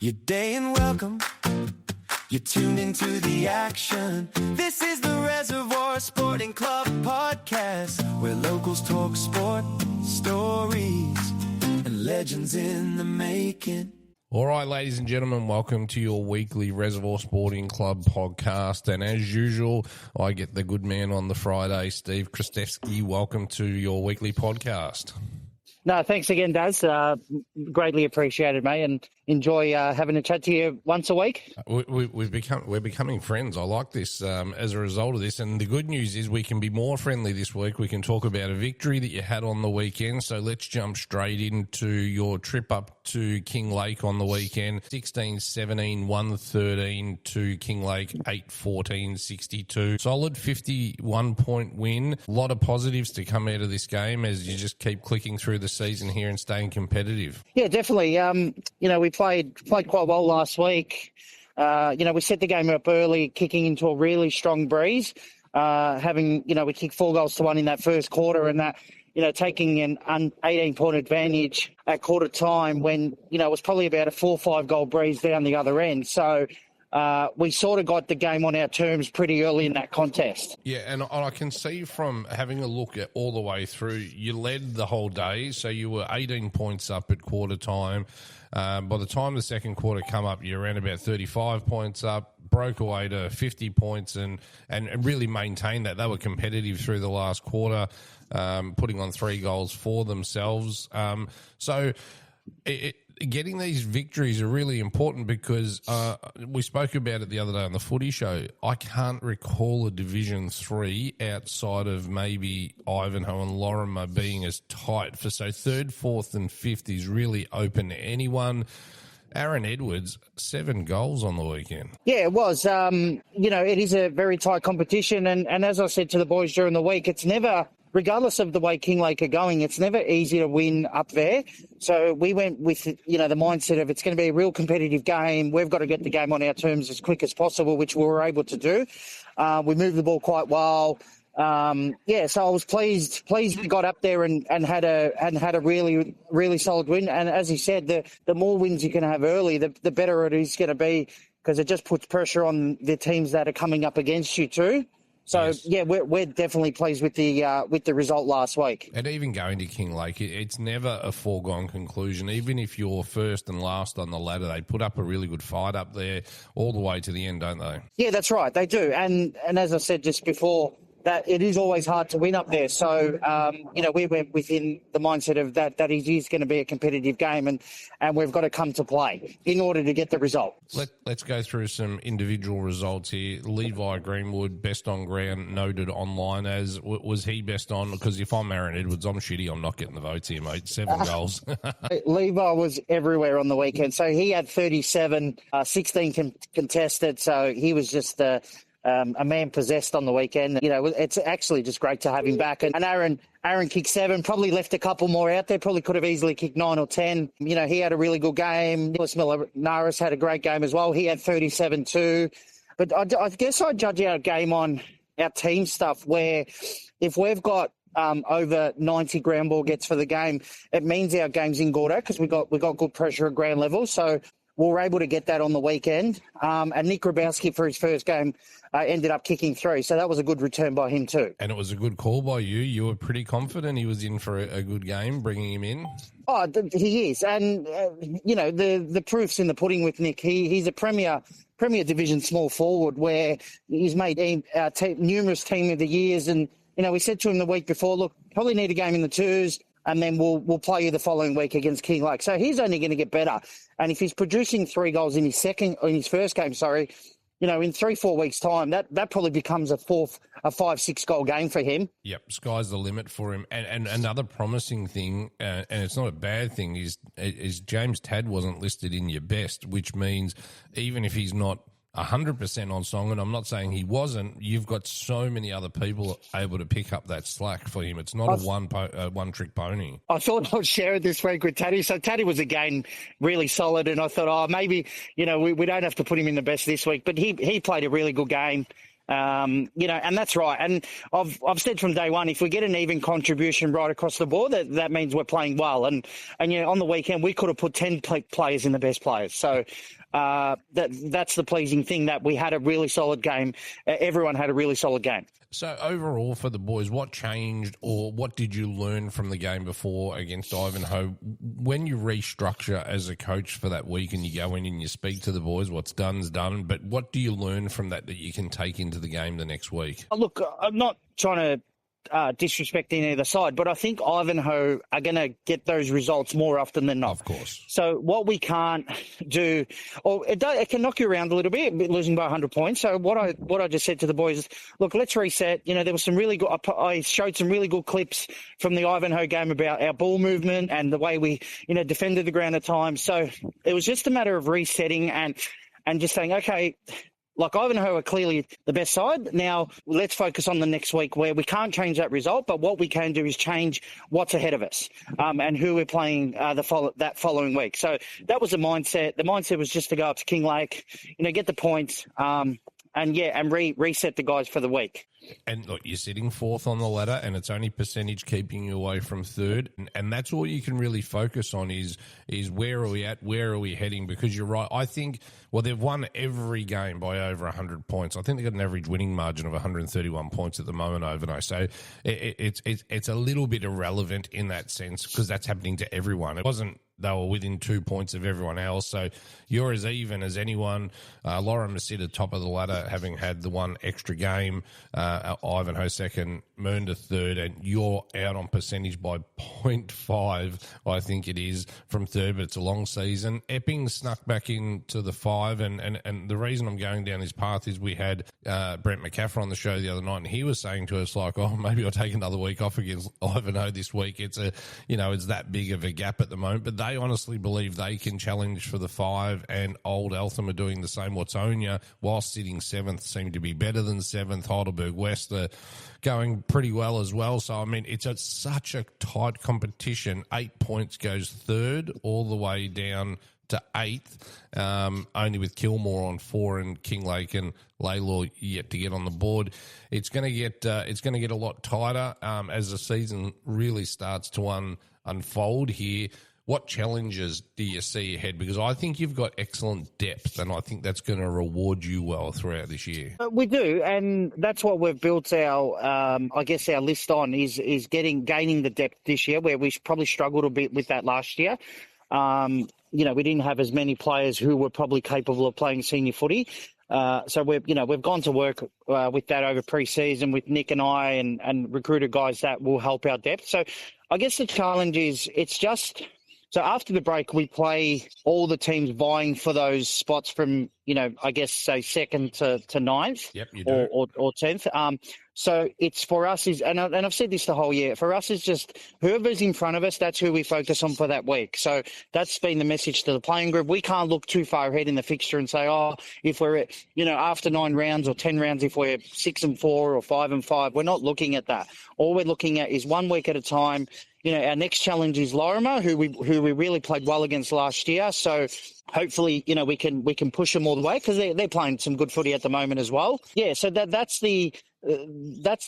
Your day and welcome. You're tuned into the action. This is the Reservoir Sporting Club podcast, where locals talk sport, stories, and legends in the making. All right, ladies and gentlemen, welcome to your weekly Reservoir Sporting Club podcast. And as usual, I get the good man on the Friday, Steve Kristevsky. Welcome to your weekly podcast. No, thanks again, Daz. Greatly appreciated, mate, and enjoy having a chat to you once a week. We're becoming friends. I like this as a result of this. And the good news is we can be more friendly this week. We can talk about a victory that you had on the weekend. So let's jump straight into your trip up to King Lake on the weekend. 16-17, 1-13 to King Lake, 8-14, 62. Solid 51-point win. A lot of positives to come out of this game as you just keep clicking through the season here and staying competitive. Yeah, definitely. We played quite well last week. We set the game up early, kicking into a really strong breeze. We kicked 4 goals to 1 in that first quarter, and that, taking an 18-point advantage at quarter time when, it was probably about a 4 or 5 goal breeze down the other end. So we sort of got the game on our terms pretty early in that contest. Yeah, and I can see from having a look at all the way through, you led the whole day, so you were 18 points up at quarter time. By the time the second quarter come up, you're around about 35 points up, broke away to 50 points and really maintained that. They were competitive through the last quarter, putting on 3 goals for themselves. Getting these victories are really important because we spoke about it the other day on the footy show. I can't recall a Division 3 outside of maybe Ivanhoe and Lorimer being as tight. So third, fourth and fifth is really open to anyone. Aaron Edwards, 7 goals on the weekend. Yeah, it was. It is a very tight competition. And as I said to the boys during the week, it's never, regardless of the way King Lake are going, it's never easy to win up there. So we went with, the mindset of it's going to be a real competitive game. We've got to get the game on our terms as quick as possible, which we were able to do. We moved the ball quite well. So I was pleased we got up there and had a really, really solid win. And as he said, the more wins you can have early, the better it is going to be, because it just puts pressure on the teams that are coming up against you too. So, yes. Yeah, we're definitely pleased with the result last week. And even going to King Lake, it's never a foregone conclusion. Even if you're first and last on the ladder, they put up a really good fight up there all the way to the end, don't they? Yeah, that's right. They do. And as I said just before, that it is always hard to win up there. So, we went within the mindset of that it is going to be a competitive game and we've got to come to play in order to get the result. Let's go through some individual results here. Levi Greenwood, best on ground, noted online as, was he best on? Because if I'm Aaron Edwards, I'm shitty. I'm not getting the votes here, mate. 7 goals. Levi was everywhere on the weekend. So he had 37, 16 contested. So he was just a man possessed on the weekend. It's actually just great to have him back. And Aaron kicked 7, probably left a couple more out there, probably could have easily kicked 9 or 10. He had a really good game. Nicholas Miller-Naris had a great game as well. He had 37 too. But I guess I'd judge our game on our team stuff, where if we've got over 90 ground ball gets for the game, it means our game's in order because we got good pressure at ground level. So we were able to get that on the weekend. And Nick Grabowski, for his first game, ended up kicking 3. So that was a good return by him too. And it was a good call by you. You were pretty confident he was in for a good game, bringing him in. Oh, he is. And, the proof's in the pudding with Nick. He's a Premier Division small forward where he's made numerous team of the years. And, we said to him the week before, look, probably need a game in the twos, and then we'll play you the following week against King Lake. So he's only going to get better. And if he's producing 3 goals in his first game, in 3-4 weeks' time, that probably becomes a 5-6 goal game for him. Yep, sky's the limit for him. And another promising thing, and it's not a bad thing, is James Tadd wasn't listed in your best, which means even if he's not 100% on song, and I'm not saying he wasn't, you've got so many other people able to pick up that slack for him. It's not a one-trick pony. I thought I'd share it this week with Taddy. So Taddy was, again, really solid, and I thought, maybe, we don't have to put him in the best this week. But he played a really good game. And that's right. And I've said from day one, if we get an even contribution right across the board, that means we're playing well. And on the weekend, we could have put 10 players in the best players. So that's the pleasing thing, that we had a really solid game. Everyone had a really solid game. So overall for the boys, what changed or what did you learn from the game before against Ivanhoe? When you restructure as a coach for that week and you go in and you speak to the boys, what's done's done, but what do you learn from that you can take into the game the next week? Look, I'm not trying to disrespecting either side, but I think Ivanhoe are going to get those results more often than not. Of course. So what we can't do, or it can knock you around a little bit, losing by 100 points. So what I just said to the boys is, look, let's reset. There was some really good. I showed some really good clips from the Ivanhoe game about our ball movement and the way we, defended the ground at times. So it was just a matter of resetting and just saying, okay. Like, Ivanhoe are clearly the best side. Now, let's focus on the next week, where we can't change that result, but what we can do is change what's ahead of us and who we're playing that following week. So that was the mindset. The mindset was just to go up to Kinglake, get the points, and reset the guys for the week. And look, you're sitting fourth on the ladder, and it's only percentage keeping you away from third, and that's all you can really focus on is where are we at, where are we heading? Because you're right. I think they've won every game by over 100 points. I think they've got an average winning margin of 131 points at the moment overnight. So it's a little bit irrelevant in that sense, because that's happening to everyone. It wasn't. They were within 2 points of everyone else. So you're as even as anyone. Lorimer sit at top of the ladder, having had the one extra game. Ivanhoe second, Mernda third, and you're out on percentage by 0.5, I think it is, from third, but it's a long season. Epping snuck back into the 5, and the reason I'm going down this path is we had Brent McCaffrey on the show the other night, and he was saying to us, like, maybe I'll take another week off against Ivanhoe this week. It's it's that big of a gap at the moment, but they honestly believe they can challenge for the 5, and Old Eltham are doing the same. Watsonia, while sitting 7th, seem to be better than 7th. Heidelberg West are going pretty well as well. So, I mean, it's such a tight competition. 8 points goes third all the way down to 8th, only with Kilmore on 4 and Kinglake and Laylaw yet to get on the board. It's going to get a lot tighter as the season really starts to unfold here. What challenges do you see ahead? Because I think you've got excellent depth, and I think that's going to reward you well throughout this year. We do, and that's what we've built our list on is gaining the depth this year, where we probably struggled a bit with that last year. We didn't have as many players who were probably capable of playing senior footy. So we've gone to work with that over pre-season with Nick and I and recruited guys that will help our depth. So I guess the challenge is so after the break, we play all the teams vying for those spots from, say 2nd to 9th. Yep, you do. Or 10th. So it's for us and I've said this the whole year, for us is just whoever's in front of us, that's who we focus on for that week. So that's been the message to the playing group. We can't look too far ahead in the fixture and say, if we're at, after 9 rounds or 10 rounds, if we're 6-4 or 5-5, we're not looking at that. All we're looking at is 1 week at a time. Our next challenge is Lorimer, who we really played well against last year. So hopefully, we can push them all the way, because they're playing some good footy at the moment as well. Yeah, so that's the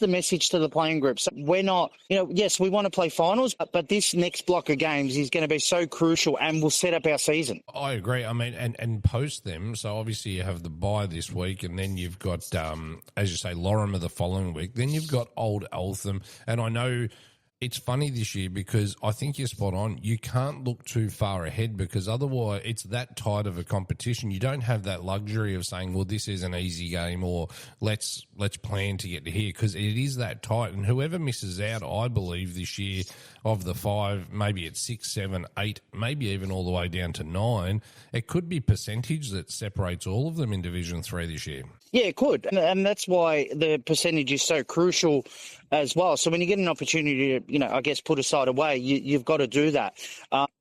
message to the playing group. So we're not, yes, we want to play finals, but this next block of games is going to be so crucial and will set up our season. I agree. I mean, and post them. So obviously you have the bye this week, and then you've got, as you say, Lorimer the following week. Then you've got Old Eltham, and I know. It's funny this year because I think you're spot on. You can't look too far ahead, because otherwise it's that tight of a competition. You don't have that luxury of saying, well, this is an easy game, or let's plan to get to here, because it is that tight. And whoever misses out, I believe, this year of the 5, maybe it's 6, 7, 8, maybe even all the way down to 9, it could be percentage that separates all of them in Division 3 this year. Yeah, it could. And that's why the percentage is so crucial as well. So when you get an opportunity I guess put aside away, you've got to do that.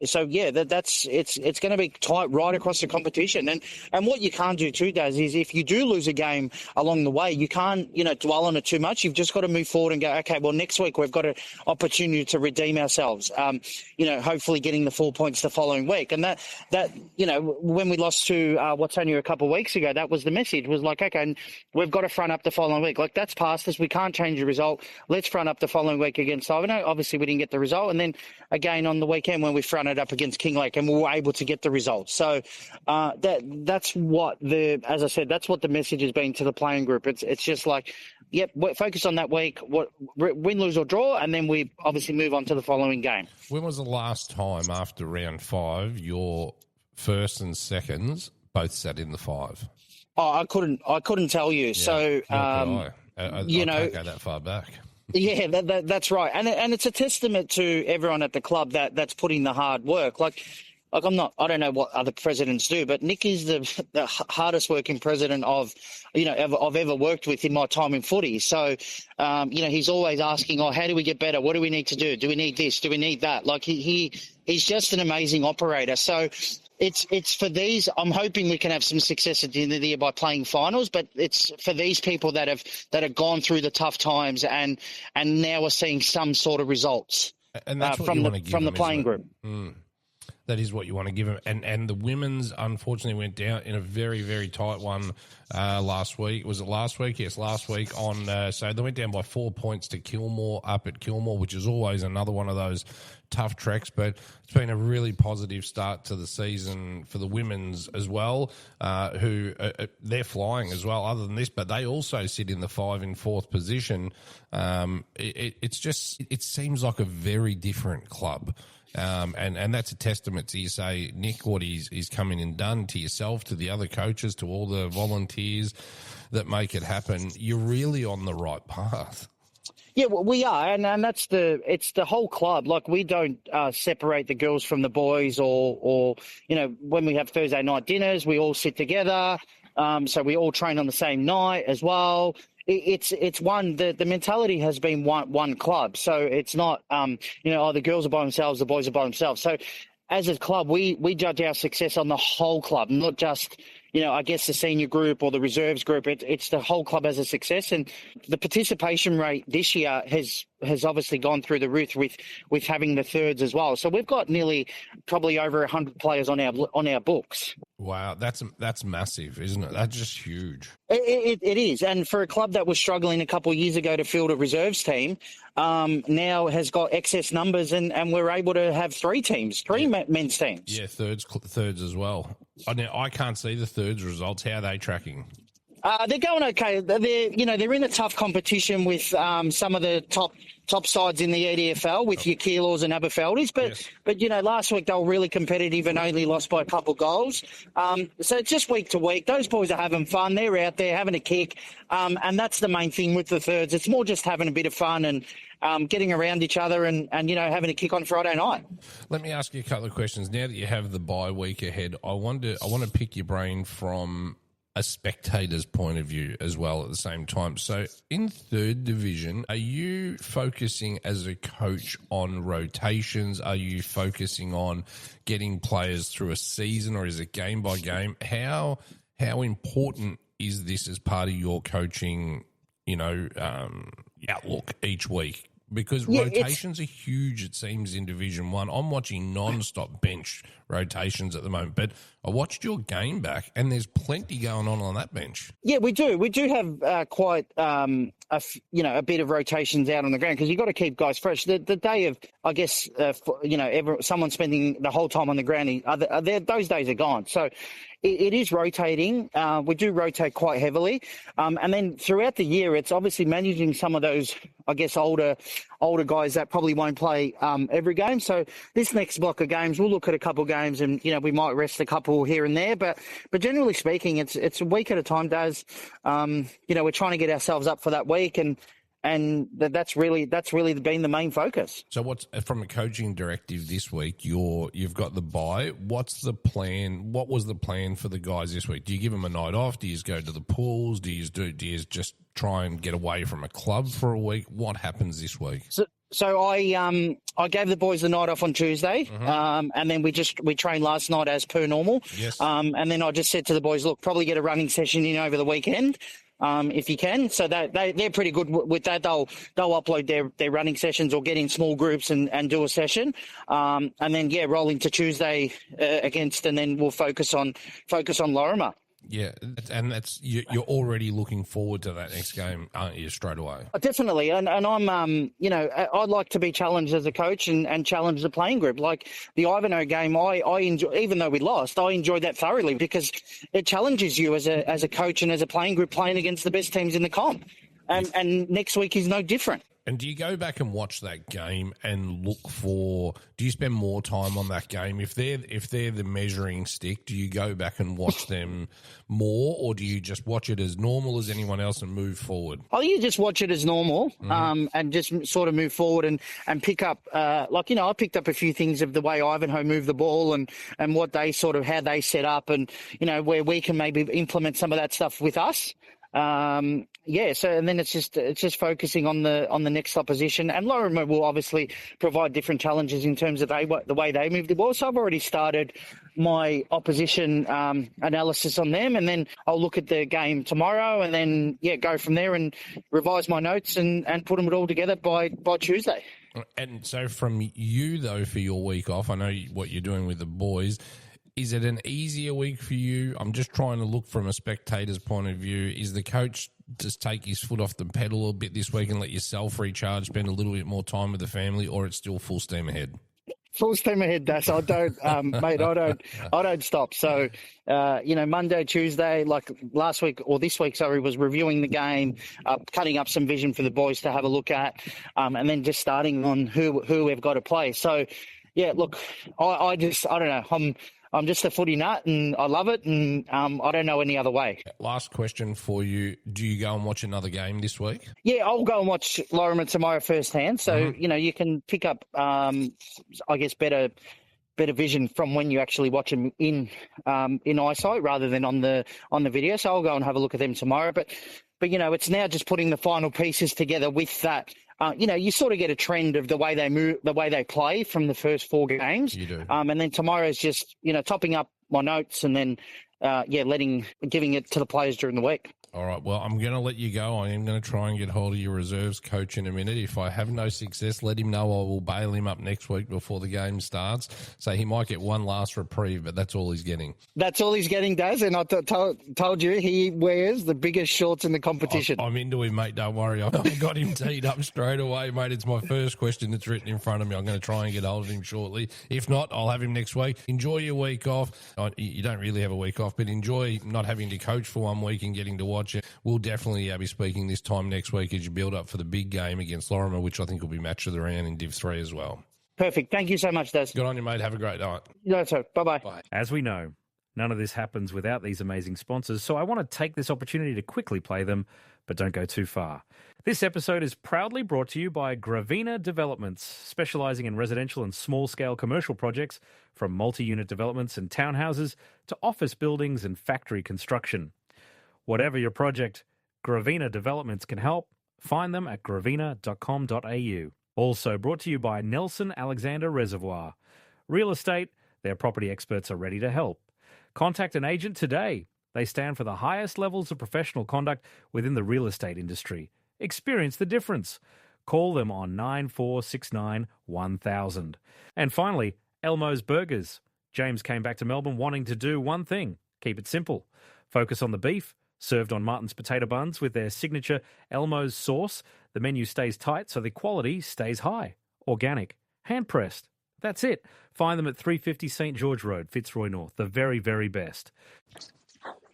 So yeah, it's going to be tight right across the competition. And what you can't do too, Daz, is if you do lose a game along the way, you can't dwell on it too much. You've just got to move forward and go, okay, well next week we've got an opportunity to redeem ourselves. Hopefully getting the 4 points the following week. And that when we lost to Watsonia a couple of weeks ago, that was the message. Was like, okay, we've got to front up the following week. Like that's past us. We can't change the result. Let's front up the following week against Ivano. Obviously, we didn't get the result, and then again on the weekend when we fronted up against Kinglake, and we were able to get the result. So that's what as I said, that's what the message has been to the playing group. It's just like, yep, focus on that week, win, lose or draw, and then we obviously move on to the following game. When was the last time after round 5 your first and seconds both sat in the 5? Oh, I couldn't tell you. Yeah, so I can't go that far back. Yeah, that's right, and it's a testament to everyone at the club that's putting the hard work. Like I don't know what other presidents do, but Nick is the hardest working president I've ever worked with in my time in footy. So, he's always asking, how do we get better? What do we need to do? Do we need this? Do we need that? Like he's just an amazing operator. So it's for these. I'm hoping we can have some success at the end of the year by playing finals, but it's for these people that have gone through the tough times and now are seeing some sort of results and that's from the playing group. Mm. That is what you want to give them. And the women's, unfortunately, went down in a very, very tight one last week. Was it last week? Yes, last week. So they went down by 4 points to Kilmore up at Kilmore, which is always another one of those tough treks. But it's been a really positive start to the season for the women's as well, who they're flying as well other than this. But they also sit in the 5 in 4th position. It seems like a very different club. And that's a testament to, you say, Nick, what he's come in and done, to yourself, to the other coaches, to all the volunteers that make it happen. You're really on the right path. Yeah, well, we are, and it's the whole club. Like we don't separate the girls from the boys, or when we have Thursday night dinners, we all sit together. So we all train on the same night as well. It's one. The mentality has been one club. So it's not the girls are by themselves, the boys are by themselves. So as a club, we judge our success on the whole club, not just I guess the senior group or the reserves group. It's the whole club as a success, and the participation rate this year has obviously gone through the roof with having the thirds as well. So we've got nearly probably over 100 players on our books. Wow, that's massive, isn't it? That's just huge. It is, and for a club that was struggling a couple of years ago to field a reserves team, now has got excess numbers, and we're able to have three men's teams. Yeah, thirds as well. Now I can't see the thirds results. How are they tracking? They're going okay. They're in a tough competition with some of the top sides in the EDFL with your Keilors and Aberfeldies. But last week they were really competitive and only lost by a couple of goals. So it's just week to week. Those boys are having fun. They're out there having a kick. And that's the main thing with the thirds. It's more just having a bit of fun and getting around each other and having a kick on Friday night. Let me ask you a couple of questions. Now that you have the bye week ahead, I want to pick your brain from a spectator's point of view as well at the same time. So in third division, are you focusing as a coach on rotations? Are you focusing on getting players through a season, or is it game by game? How important is this as part of your coaching, outlook each week? Because rotations are huge, it seems, in Division 1. I'm watching non-stop bench rotations at the moment, but I watched your game back, and there's plenty going on that bench. Yeah, we do. We do have quite a bit of rotations out on the ground because you've got to keep guys fresh. The day of, I guess, someone spending the whole time on the ground, those days are gone. So it is rotating. We do rotate quite heavily. And then throughout the year, it's obviously managing some of those, I guess, older guys that probably won't play every game. So this next block of games, we'll look at a couple of games and, we might rest a couple here and there. But generally speaking, it's a week at a time, Daz. We're trying to get ourselves up for that week, and that's really been the main focus. So what's, from a coaching directive this week, you've got the bye. What's the plan? What was the plan for the guys this week? Do you give them a night off? Do you just go to the pools? Do you just try and get away from a club for a week? What happens this week? So I gave the boys the night off on Tuesday, and then we trained last night as per normal. Yes. And then I just said to the boys, look, probably get a running session in over the weekend, if you can. So they're pretty good with that. They'll upload their running sessions or get in small groups and do a session, and then roll into Tuesday and then we'll focus on Lorimer. Yeah, and you're already looking forward to that next game, aren't you, straight away? Definitely, and I'm, I'd like to be challenged as a coach and challenge the playing group. Like the Ivanhoe game, I enjoy, even though we lost, I enjoyed that thoroughly because it challenges you as a coach and as a playing group playing against the best teams in the comp. And next week is no different. And do you go back and watch that game and look for? Do you spend more time on that game if they're the measuring stick? Do you go back and watch them more, or do you just watch it as normal as anyone else and move forward? Oh, you just watch it as normal, and just sort of move forward and pick up. I picked up a few things of the way Ivanhoe moved the ball and what they sort of how they set up, and where we can maybe implement some of that stuff with us. So and then it's just focusing on the next opposition, and Lorimer will obviously provide different challenges in terms of the way they move the ball. So I've already started my opposition analysis on them, and then I'll look at the game tomorrow, and then go from there and revise my notes and put them all together by Tuesday. And so from you though, for your week off, I know what you're doing with the boys. Is it an easier week for you? I'm just trying to look from a spectator's point of view. Is the coach just take his foot off the pedal a bit this week and let yourself recharge, spend a little bit more time with the family, or it's still full steam ahead? Full steam ahead, Das. I don't, mate. I don't stop. So, Monday, Tuesday, like last week or this week, sorry, was reviewing the game, cutting up some vision for the boys to have a look at, and then just starting on who we've got to play. So, look, I don't know. I'm just a footy nut, and I love it, and I don't know any other way. Last question for you. Do you go and watch another game this week? Yeah, I'll go and watch Lorimer tomorrow firsthand. So, you can pick up, I guess, better vision from when you actually watch them in eyesight rather than on the video. So I'll go and have a look at them tomorrow. But it's now just putting the final pieces together with that. You sort of get a trend of the way they move, the way they play from the first 4 games. You do. And then tomorrow's just, topping up my notes and then, giving it to the players during the week. All right. Well, I'm going to let you go. I am going to try and get hold of your reserves coach in a minute. If I have no success, let him know I will bail him up next week before the game starts. So he might get one last reprieve, but that's all he's getting. That's all he's getting, Daz. And I told you he wears the biggest shorts in the competition. I'm into him, mate. Don't worry. I've got him teed up straight away, mate. It's my first question that's written in front of me. I'm going to try and get hold of him shortly. If not, I'll have him next week. Enjoy your week off. You don't really have a week off, but enjoy not having to coach for 1 week and getting to watch it. We'll definitely be speaking this time next week as you build up for the big game against Lorimer, which I think will be match of the round in Div 3 as well. Perfect. Thank you so much, Des. Good on you, mate. Have a great night. No, sir. Bye-bye. Bye. As we know, none of this happens without these amazing sponsors, so I want to take this opportunity to quickly play them, but don't go too far. This episode is proudly brought to you by Gravina Developments, specialising in residential and small-scale commercial projects, from multi-unit developments and townhouses to office buildings and factory construction. Whatever your project, Gravina Developments can help. Find them at gravina.com.au. Also brought to you by Nelson Alexander Reservoir. Real estate, their property experts are ready to help. Contact an agent today. They stand for the highest levels of professional conduct within the real estate industry. Experience the difference. Call them on 9469 1000. And finally, Elmo's Burgers. James came back to Melbourne wanting to do one thing: keep it simple. Focus on the beef, served on Martin's potato buns with their signature Elmo's sauce. The menu stays tight so the quality stays high. Organic. Hand-pressed. That's it. Find them at 350 St. George Road, Fitzroy North. The very, very best.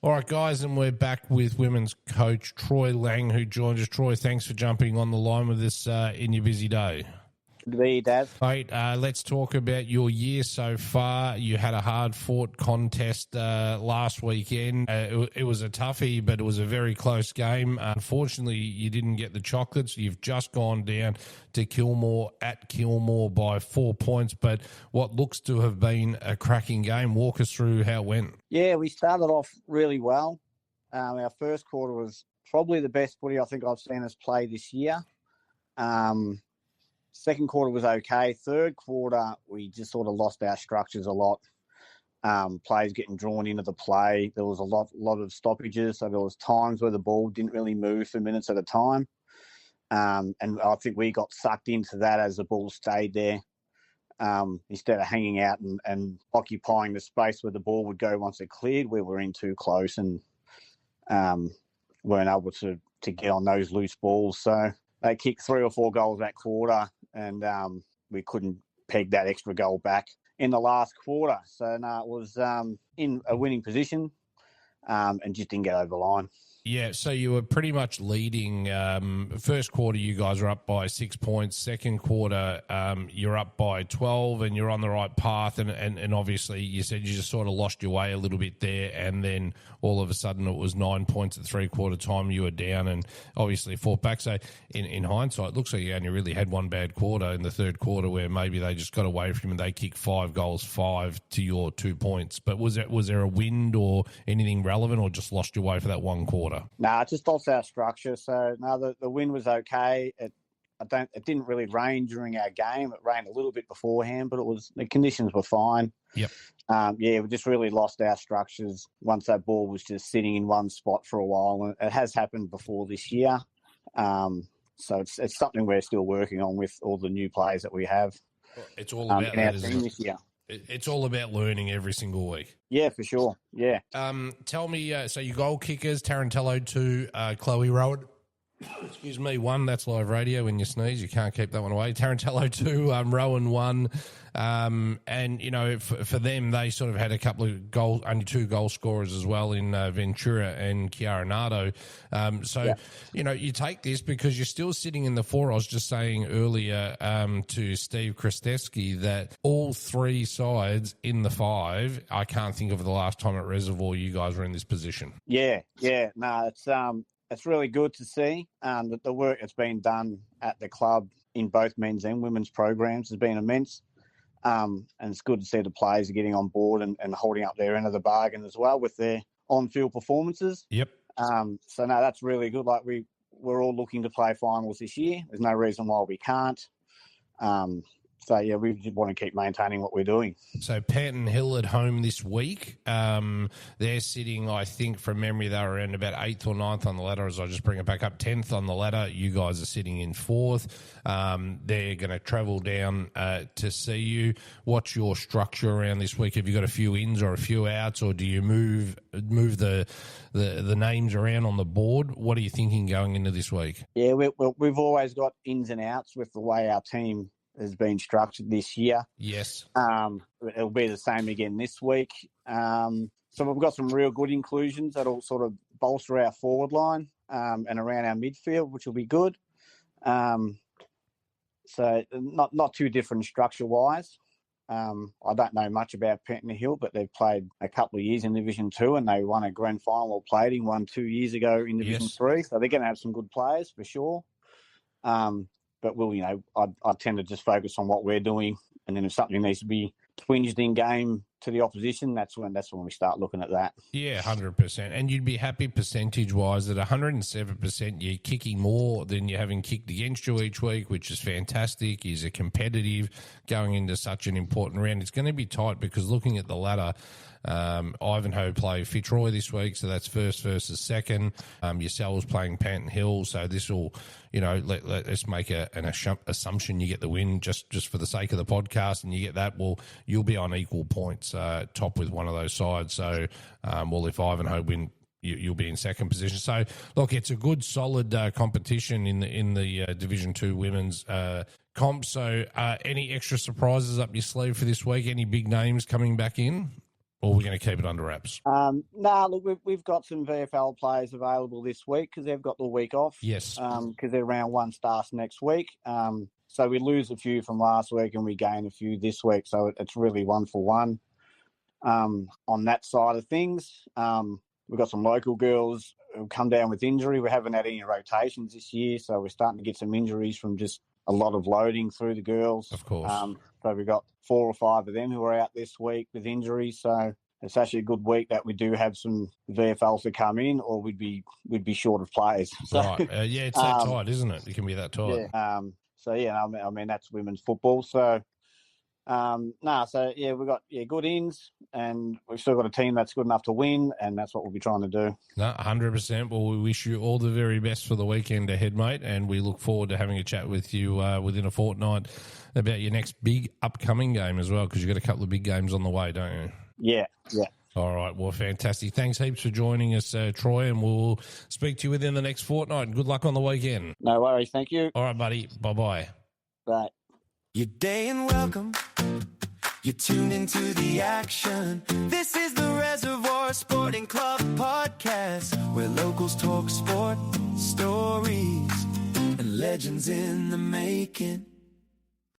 All right, guys, and we're back with women's coach Troy Lang, who joins us. Troy, thanks for jumping on the line with us in your busy day. Good to be here, Dad. Mate, let's talk about your year so far. You had a hard-fought contest last weekend. It was a toughie, but it was a very close game. Unfortunately, you didn't get the chocolates. You've just gone down to Kilmore at Kilmore by 4 points, but what looks to have been a cracking game. Walk us through how it went. Yeah, we started off really well. Our first quarter was probably the best footy I think I've seen us play this year. Second quarter was okay. Third quarter, we just sort of lost our structures a lot. Players getting drawn into the play. There was a lot of stoppages, so there was times where the ball didn't really move for minutes at a time. And I think we got sucked into that as the ball stayed there. Instead of hanging out and occupying the space where the ball would go once it cleared, we were in too close and weren't able to get on those loose balls. So they kicked 3 or 4 goals that quarter, and we couldn't peg that extra goal back in the last quarter. So no, it was in a winning position and just didn't get over the line. Yeah, so you were pretty much leading. First quarter, you guys are up by 6 points. Second quarter, you're up by 12, and you're on the right path. And obviously, you said you just sort of lost your way a little bit there, and then all of a sudden it was 9 points at 3/4 time. You were down, and obviously fought back. So in hindsight, it looks like you only really had one bad quarter in the third quarter, where maybe they just got away from you and they kicked 5 goals, 5 to your 2 points. But was there a wind or anything relevant, or just lost your way for that one quarter? No, it just lost our structure. So no, the wind was okay. It didn't really rain during our game. It rained a little bit beforehand, but the conditions were fine. Yep. We just really lost our structures once that ball was just sitting in one spot for a while. And it has happened before this year. So it's something we're still working on with all the new players that we have. It's all about in our that, isn't team it? this year. It's all about learning every single week. Yeah, for sure. Yeah. Tell me, so your goal kickers, Tarantello 2, Chloe Rowan. Excuse me, 1. That's live radio. When you sneeze, you can't keep that one away. Tarantello 2, Rowan 1. And, you know, for them, they sort of had a couple of goals, only 2 goal scorers as well in Ventura and Chiara Nardo. You know, you take this because you're still sitting in the 4. I was just saying earlier to Steve Kristevsky that all 3 sides in the 5, I can't think of the last time at Reservoir you guys were in this position. Yeah. No, it's really good to see that the work that's been done at the club in both men's and women's programs has been immense. And it's good to see the players are getting on board and holding up their end of the bargain as well with their on-field performances. Yep. So, no, that's really good. Like, we're all looking to play finals this year. There's no reason why we can't. So, yeah, we just want to keep maintaining what we're doing. So, Panton Hill at home this week. They're sitting, I think, from memory, they were around about 8th or 9th on the ladder, as I just bring it back up, 10th on the ladder. You guys are sitting in 4th. They're going to travel down to see you. What's your structure around this week? Have you got a few ins or a few outs, or do you move the names around on the board? What are you thinking going into this week? Yeah, we've always got ins and outs with the way our team has been structured this year. Yes. It'll be the same again this week. So we've got some real good inclusions that'll sort of bolster our forward line and around our midfield, which will be good. So not too different structure-wise. I don't know much about Panton Hill, but they've played a couple of years in Division 2 and they won a grand final plating 2 years ago in Division 3. So they're going to have some good players for sure. But I tend to just focus on what we're doing, and then if something needs to be twinged in game to the opposition, that's when we start looking at that. Yeah, 100%. And you'd be happy percentage-wise that 107% you're kicking more than you're having kicked against you each week, which is fantastic. Is a competitive going into such an important round. It's going to be tight because looking at the ladder, Ivanhoe play Fitzroy this week, so that's first versus second. Yourselves playing Panton Hill, so this will, let's make an assumption you get the win just for the sake of the podcast, and you get that. Well, you'll be on equal points, top with one of those sides. So, if Ivanhoe win, you'll be in second position. So, look, it's a good, solid competition in the Division 2 women's comp. So, any extra surprises up your sleeve for this week? Any big names coming back in? Or we're going to keep it under wraps? Look, we've got some VFL players available this week because they've got the week off. Yes. Because their round 1 starts next week. So we lose a few from last week and we gain a few this week. So it's really 1 for 1 on that side of things. We've got some local girls who come down with injury. We haven't had any rotations this year, so we're starting to get some injuries from just a lot of loading through the girls. Of course. So we've got 4 or 5 of them who are out this week with injuries. So it's actually a good week that we do have some VFLs to come in, or we'd be short of players. So, right. It's that tight, isn't it? It can be that tight. Yeah. So yeah, I mean that's women's football. So so yeah, we've got good ins, and we've still got a team that's good enough to win, and that's what we'll be trying to do. No, 100%. Well, we wish you all the very best for the weekend ahead, mate, and we look forward to having a chat with you within a fortnight about your next big upcoming game as well, because you've got a couple of big games on the way, don't you? Yeah. All right, well, fantastic. Thanks heaps for joining us, Troy, and we'll speak to you within the next fortnight. Good luck on the weekend. No worries. Thank you. All right, buddy. Bye-bye. Bye. Your day and welcome. You're tuned into the action. This is the Reservoir Sporting Club podcast, where locals talk sport, stories, and legends in the making.